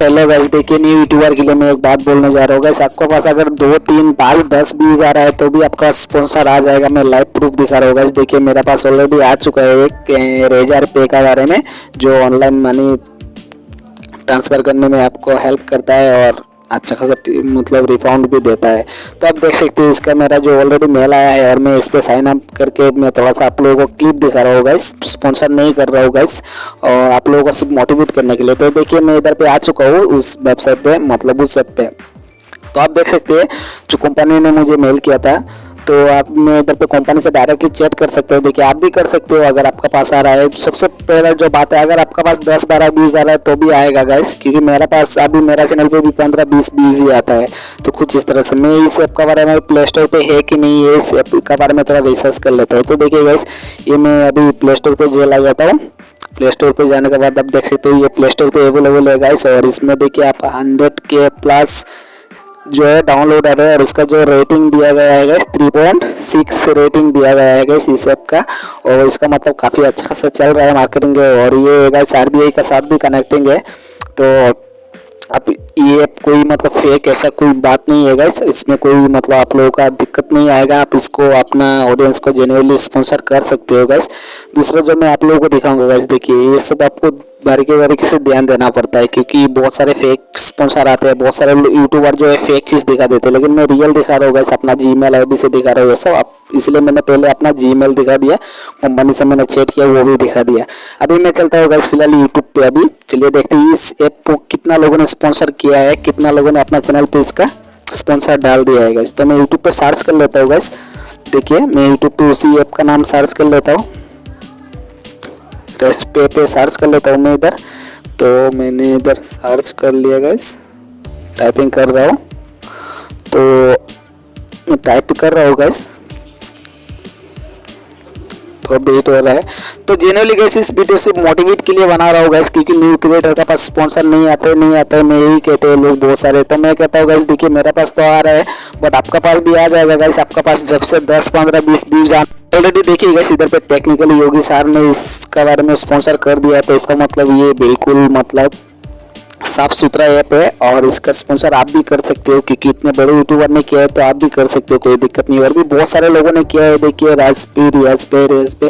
Hello guys, देखिए new YouTuber के लिए मैं एक बात बोलने जा रहा हूँ गाइस। आपके पास अगर 2, 3, 5, 10 व्यूज आ रहा है तो भी आपका स्पॉन्सर आ जाएगा। मैं लाइव प्रूफ दिखा रहा हूँ गाइस। देखिए मेरे पास ऑलरेडी आ चुका है एक रेजर पे का बारे में, जो ऑनलाइन मनी ट्रांसफ़र करने में आपको हेल्प करता है और अच्छा खासा मतलब रिफंड भी देता है। तो आप देख सकते हैं इसका मेरा जो ऑलरेडी मेल आया है और मैं इस पर साइन अप करके मैं थोड़ा सा आप लोगों को क्लिप दिखा रहा हूँ गाइस। स्पॉन्सर नहीं कर रहा हूँ गाइस, और आप लोगों को सिर्फ मोटिवेट करने के लिए। तो देखिए मैं इधर पे आ चुका हूँ उस वेबसाइट पे, मतलब उस ऐप पे। तो आप देख सकते हैं जो कंपनी ने मुझे मेल किया था, तो आप मैं इधर पे कंपनी से डायरेक्टली चैट कर सकते हो। देखिए आप भी कर सकते हो अगर आपका पास आ रहा है। सबसे पहला जो बात है, अगर आपका पास 10, 12 व्यूज़ आ रहा है तो भी आएगा गाइस, क्योंकि मेरे पास अभी मेरा चैनल पे भी 15, 20 व्यूज़ ही आता है। तो कुछ इस तरह से मैं इस ऐप का बारे में प्ले स्टोर पे है कि नहीं है, इस ऐप का बारे में थोड़ा रिसर्च कर लेता हूँ। तो देखिए गाइस, ये मैं अभी प्ले स्टोर पर चला जाता हूँ। प्ले स्टोर पे जाने के बाद आप देख सकते हो ये प्ले स्टोर पे अवेलेबल है गाइस। और इसमें देखिए आप 100K प्लस जो है डाउनलोडर है, और इसका जो रेटिंग दिया गया है 3.6 रेटिंग दिया गया है इस ऐप का। और इसका मतलब काफ़ी अच्छा खासा चल रहा है मार्केटिंग है। और ये गाइस आरबीआई का साथ भी कनेक्टिंग है। तो अब ये ऐप कोई मतलब फेक ऐसा कोई बात नहीं है गाइस, इसमें कोई मतलब आप लोगों का दिक्कत नहीं आएगा। आप इसको अपना ऑडियंस को जेन्युइनली स्पॉन्सर कर सकते हो गाइस। दूसरा जो मैं आप लोगों को दिखाऊंगा गाइस, देखिए ये सब आपको बारीकी से ध्यान देना पड़ता है, क्योंकि बहुत सारे फेक स्पॉन्सर आते हैं। बहुत सारे यूट्यूबर जो है फेक चीज़ दिखा देते हैं, लेकिन मैं रियल दिखा रहा हूँ गाइस। अपना जीमेल आईडी से दिखा रहा हूँ ये सब आप, इसलिए मैंने पहले अपना जीमेल दिखा दिया, कंपनी से मैंने चैट किया वो भी दिखा दिया। अभी मैं चलता हूँ गाइस फिलहाल यूट्यूब पे। अभी चलिए देखते हैं इस ऐप को कितना लोगों ने स्पॉन्सर किया है, कितना लोगों ने अपना चैनल पे इसका स्पॉन्सर डाल दिया है गाइस। तो मैं यूट्यूब पे सर्च कर लेता हूँ गाइस। देखिए मैं यूट्यूब पे उसी ऐप का नाम सर्च कर लेता हूँ, रेसिपी पे सर्च कर लेता हूँ मैं इधर। तो मैंने इधर सर्च कर लिया गाइस, टाइपिंग कर रहा हूँ। तो मैं टाइप कर रहा हूँ गाइस, तो वेट हो रहा है। तो जेन्युइनली गाइस इस वीडियो से मोटिवेट के लिए बना रहा हूँ गाइस, क्योंकि न्यू क्रिएटर का पास स्पॉन्सर नहीं आता है, मैं यही कहते हैं लोग बहुत सारे। तो मैं कहता हूँ गाइस, देखिए मेरे पास तो आ रहा है, बट आपका पास भी आ जाएगा गाइस। आपका पास जब से 10, 15, 20 व्यूज ऑलरेडी देखिए गाइस इधर पे टेक्निकली योगी सर ने इसका बारे में स्पॉन्सर कर दिया। तो इसका मतलब ये बिल्कुल मतलब साफ सुथरा ऐप है, और इसका स्पॉन्सर आप भी कर सकते हो, क्योंकि इतने बड़े यूट्यूबर ने किया है तो आप भी कर सकते हो, कोई दिक्कत नहीं। और भी बहुत सारे लोगों ने किया है, देखिए राज पे।